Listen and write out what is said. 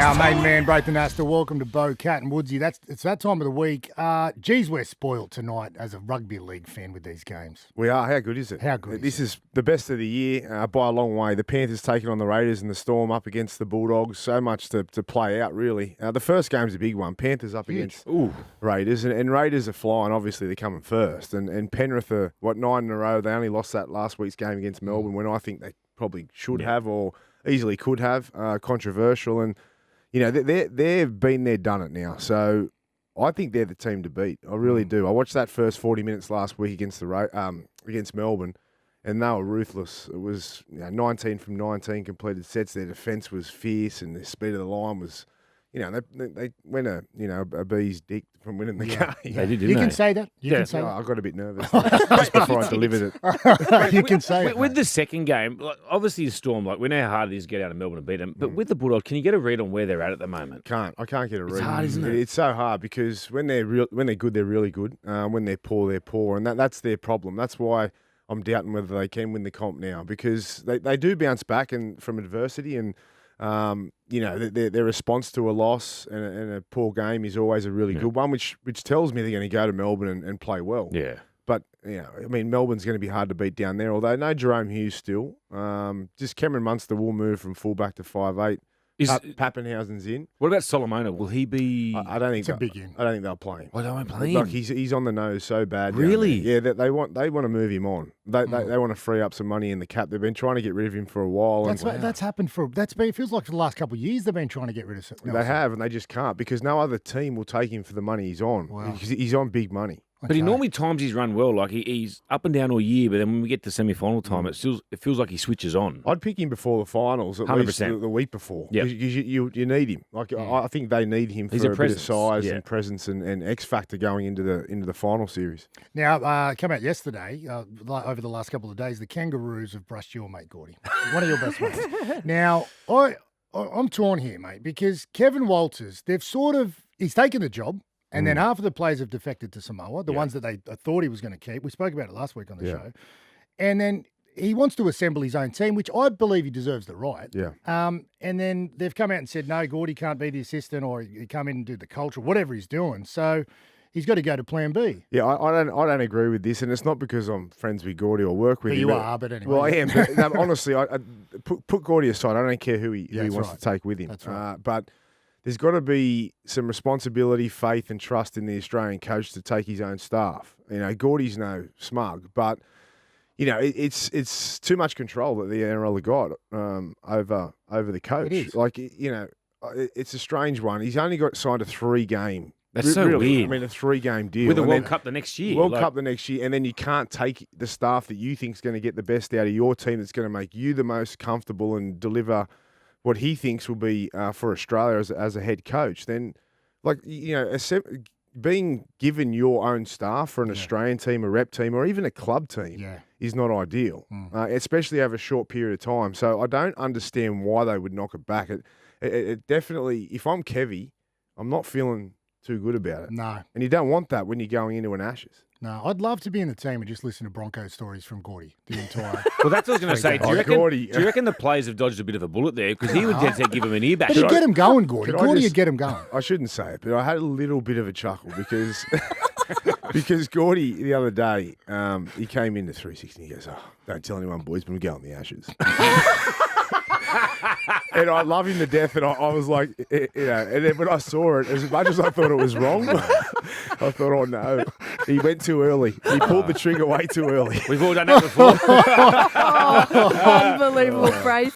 Our main man, Braith and Anasta. Welcome to Beau, Cat and Woodsy. It's that time of the week. Geez, we're spoilt tonight as a rugby league fan with these games. We are. How good is it? How good This is the best of the year by a long way. The Panthers taking on the Raiders and the Storm up against the Bulldogs. So much to play out, really. The first game's a big one. Panthers up against Raiders. And Raiders are flying. Obviously, they're coming first. And Penrith are, 9 in a row. They only lost that last week's game against Melbourne when I think they probably should have or easily could have. Controversial. And you know, they've been there, done it now. So I think they're the team to beat. I really do. I watched that first 40 minutes last week against against Melbourne, and they were ruthless. It was 19 from 19 completed sets. Their defence was fierce, and the speed of the line was, they went a bee's dick from winning the game. They did, didn't You they? can say that. You can say that. I got a bit nervous just before I delivered it. You can say it. With the second game, obviously the Storm, we know how hard it is to get out of Melbourne and beat them. But with the Bulldogs, can you get a read on where they're at the moment? I can't get a read. It's hard, isn't it? It's so hard because when they're good, they're really good. When they're poor, and that's their problem. That's why I'm doubting whether they can win the comp now, because they do bounce back from adversity, and their response to a loss and a poor game is always a really good one, which tells me they're going to go to Melbourne and play well. Yeah. But, Melbourne's going to be hard to beat down there, although no Jerome Hughes still. Just Cameron Munster will move from fullback to 5'8". Pappenhausen's in. What about Solomona? Will he be... I don't think It's a big in. I don't think they'll play him. Why don't we play him? Like he's on the nose so bad. Really? Yeah, they want to move him on. They want to free up some money in the cap. They've been trying to get rid of him for a while. That's happened it feels like for the last couple of years they've been trying to get rid of him. They have, and they just can't, because no other team will take him for the money he's on. Wow. He's on big money. But he normally times his run well. He's up and down all year, but then when we get to semi-final time, it feels like he switches on. I'd pick him before the finals, at 100%. least the week before. Yep. Because you need him. I think they need him for He's a bit of size yeah. and presence and X factor going into the final series. Now, come out yesterday, over the last couple of days, the Kangaroos have brushed your mate, Gordy. One of your best mates. Now, I'm torn here, mate, because Kevin Walters, he's taken the job. And then half of the players have defected to Samoa, the ones that they thought he was going to keep. We spoke about it last week on the show. And then he wants to assemble his own team, which I believe he deserves the right. Yeah. And then they've come out and said, no, Gordy can't be the assistant, or he come in and do the culture, whatever he's doing. So he's got to go to plan B. Yeah, I don't agree with this, and it's not because I'm friends with Gordy or work with But him. you are, but anyway. Well, I am. But no, honestly, I put Gordy aside. I don't care who he wants to take with him. That's right. But there's got to be some responsibility, faith, and trust in the Australian coach to take his own staff. Gordy's no smug, but it's too much control that the NRL have got over the coach. It is. It's a strange one. He's only got signed a 3-game. That's so weird. I mean, a 3-game deal With the World Cup the next year. World Cup the next year, and then you can't take the staff that you think is going to get the best out of your team, that's going to make you the most comfortable and deliver what he thinks will be for Australia as a head coach. Then, being given your own staff for an Australian team, a rep team, or even a club team is not ideal, especially over a short period of time. So I don't understand why they would knock it back. It definitely, if I'm Kevy, I'm not feeling too good about it. No. And you don't want that when you're going into an Ashes. No, I'd love to be in the team and just listen to Broncos stories from Gordy the entire. Well, that's what I was going to say. Do you reckon the players have dodged a bit of a bullet there? Because he would dead set give him an ear back. But he'd get him going, Gordy. Gordy would get him going. I shouldn't say it, but I had a little bit of a chuckle because because Gordy the other day, he came into 360 and he goes, don't tell anyone, boys, but we're going the Ashes. And I love him to death, and I was like, and then when I saw it, as much as I thought it was wrong, I thought, oh no, he went too early. He pulled the trigger way too early. We've all done that before. Unbelievable, Braith.